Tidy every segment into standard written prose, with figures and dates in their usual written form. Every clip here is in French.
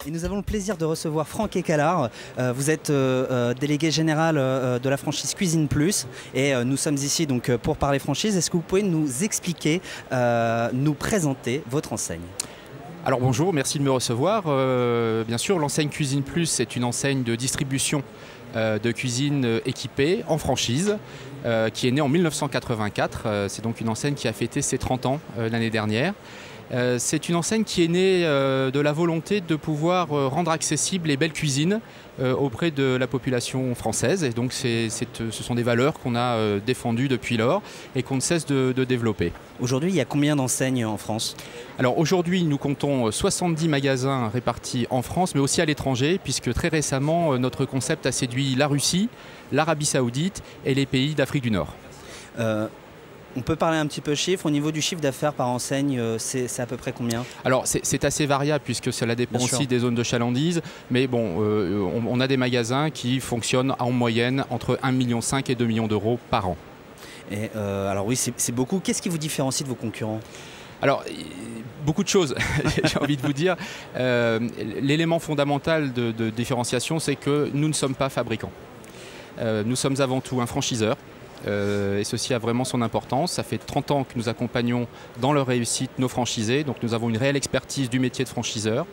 Et nous avons le plaisir de recevoir Franck Écalard. Vous êtes délégué général de la franchise Cuisine Plus et nous sommes ici donc pour parler franchise. Est-ce que vous pouvez nous expliquer, nous présenter votre enseigne? Alors bonjour, merci de me recevoir. Bien sûr, l'enseigne Cuisine Plus, c'est une enseigne de distribution de cuisine équipée en franchise qui est née en 1984. C'est donc une enseigne qui a fêté ses 30 ans l'année dernière. C'est une enseigne qui est née de la volonté de pouvoir rendre accessibles les belles cuisines auprès de la population française. Et donc ce sont des valeurs qu'on a défendues depuis lors et qu'on ne cesse de développer. Aujourd'hui, il y a combien d'enseignes en France? Alors aujourd'hui, nous comptons 70 magasins répartis en France, mais aussi à l'étranger, puisque très récemment, notre concept a séduit la Russie, l'Arabie Saoudite et les pays d'Afrique du Nord. On peut parler un petit peu chiffres. Au niveau du chiffre d'affaires par enseigne, c'est à peu près combien? Alors c'est assez variable puisque cela dépend aussi des zones de chalandise. Mais bon, on a des magasins qui fonctionnent en moyenne entre 1,5 million et 2 millions d'euros par an. Et alors oui, c'est beaucoup. Qu'est-ce qui vous différencie de vos concurrents? Alors, beaucoup de choses, j'ai envie de vous dire. L'élément fondamental de différenciation, c'est que nous ne sommes pas fabricants. Nous sommes avant tout un franchiseur. Et ceci a vraiment son importance. Ça fait 30 ans que nous accompagnons dans leur réussite nos franchisés. Donc nous avons une réelle expertise du métier de franchiseur.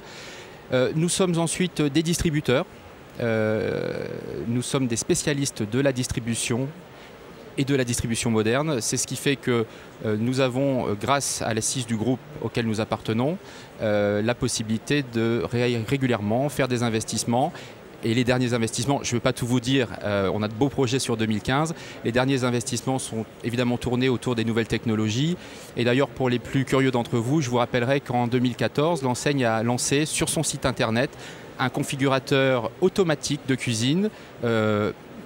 Nous sommes ensuite des distributeurs. Nous sommes des spécialistes de la distribution et de la distribution moderne. C'est ce qui fait que nous avons, grâce à l'assise du groupe auquel nous appartenons, la possibilité de régulièrement faire des investissements. Et les derniers investissements, je ne veux pas tout vous dire, on a de beaux projets sur 2015. Les derniers investissements sont évidemment tournés autour des nouvelles technologies. Et d'ailleurs, pour les plus curieux d'entre vous, je vous rappellerai qu'en 2014, l'enseigne a lancé sur son site internet un configurateur automatique de cuisine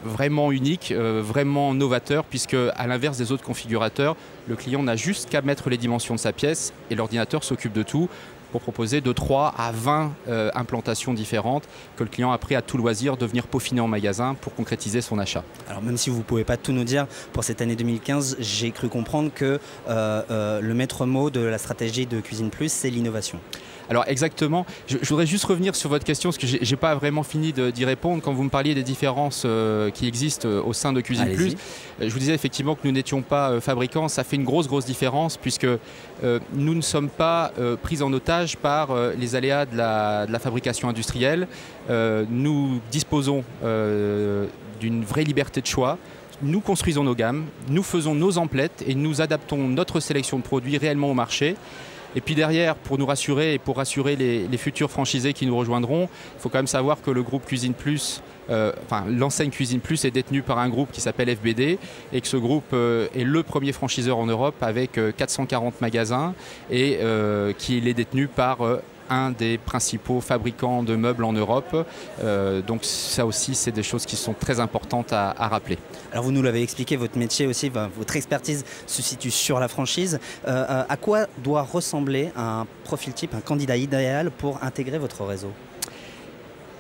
vraiment unique, vraiment novateur, puisque à l'inverse des autres configurateurs, le client n'a juste qu'à mettre les dimensions de sa pièce et l'ordinateur s'occupe de tout, pour proposer de 3 à 20 implantations différentes que le client a pris à tout loisir de venir peaufiner en magasin pour concrétiser son achat. Alors même si vous ne pouvez pas tout nous dire, pour cette année 2015, j'ai cru comprendre que le maître mot de la stratégie de Cuisine Plus, c'est l'innovation. Alors exactement, je voudrais juste revenir sur votre question parce que je n'ai pas vraiment fini d'y répondre. Quand vous me parliez des différences qui existent au sein de Cuisine Plus, je vous disais effectivement que nous n'étions pas fabricants. Ça fait une grosse différence puisque nous ne sommes pas pris en otage par les aléas de la fabrication industrielle. Nous disposons d'une vraie liberté de choix. Nous construisons nos gammes, nous faisons nos emplettes et nous adaptons notre sélection de produits réellement au marché. Et puis derrière, pour nous rassurer et pour rassurer les futurs franchisés qui nous rejoindront, il faut quand même savoir que le groupe Cuisine Plus, l'enseigne Cuisine Plus est détenue par un groupe qui s'appelle FBD et que ce groupe est le premier franchiseur en Europe avec 440 magasins et qu'il est détenu par un des principaux fabricants de meubles en Europe. Donc ça aussi, c'est des choses qui sont très importantes à rappeler. Alors vous nous l'avez expliqué, votre métier aussi, votre expertise se situe sur la franchise. À quoi doit ressembler un profil type, un candidat idéal pour intégrer votre réseau?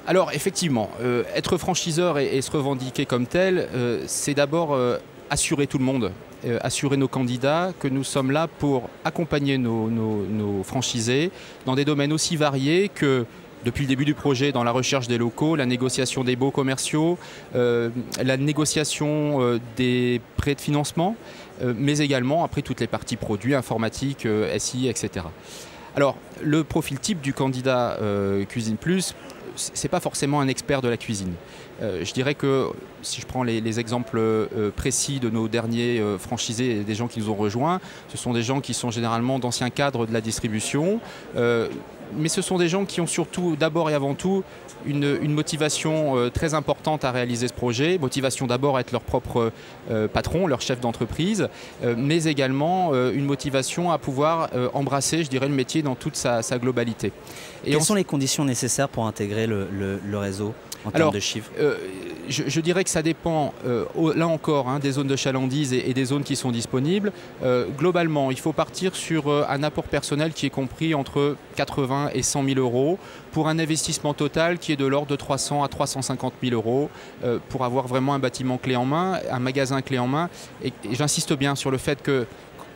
Alors effectivement, être franchiseur et se revendiquer comme tel, c'est d'abord assurer tout le monde. Assurer nos candidats que nous sommes là pour accompagner nos franchisés dans des domaines aussi variés que, depuis le début du projet, dans la recherche des locaux, la négociation des baux commerciaux, la négociation des prêts de financement, mais également après toutes les parties produits, informatique, SI, etc. Alors, le profil type du candidat Cuisine Plus, c'est pas forcément un expert de la cuisine. Je dirais que si je prends les exemples précis de nos derniers franchisés et des gens qui nous ont rejoints, ce sont des gens qui sont généralement d'anciens cadres de la distribution, mais ce sont des gens qui ont surtout, d'abord et avant tout, une motivation très importante à réaliser ce projet. Motivation d'abord à être leur propre patron, leur chef d'entreprise, mais également une motivation à pouvoir embrasser, je dirais, le métier dans toute sa globalité. Et quelles sont les conditions nécessaires pour intégrer le réseau en termes de chiffres? Je dirais que ça dépend, là encore, des zones de chalandise et des zones qui sont disponibles. Globalement, il faut partir sur un apport personnel qui est compris entre 80 et 100 000 euros pour un investissement total qui est de l'ordre de 300 à 350 000 euros pour avoir vraiment un bâtiment clé en main, un magasin clé en main. Et j'insiste bien sur le fait que,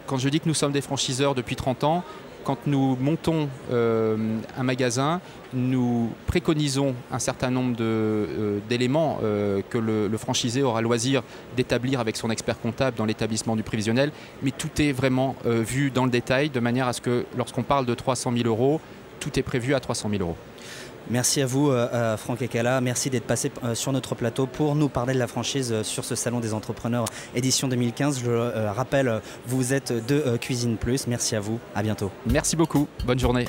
quand je dis que nous sommes des franchiseurs depuis 30 ans, quand nous montons un magasin, nous préconisons un certain nombre d'éléments que le franchisé aura loisir d'établir avec son expert comptable dans l'établissement du prévisionnel, mais tout est vraiment vu dans le détail, de manière à ce que lorsqu'on parle de 300 000 €, tout est prévu à 300 000 €. Merci à vous, Franck Ekala. Merci d'être passé sur notre plateau pour nous parler de la franchise sur ce Salon des Entrepreneurs édition 2015. Je rappelle, vous êtes de Cuisine Plus. Merci à vous. À bientôt. Merci beaucoup. Bonne journée.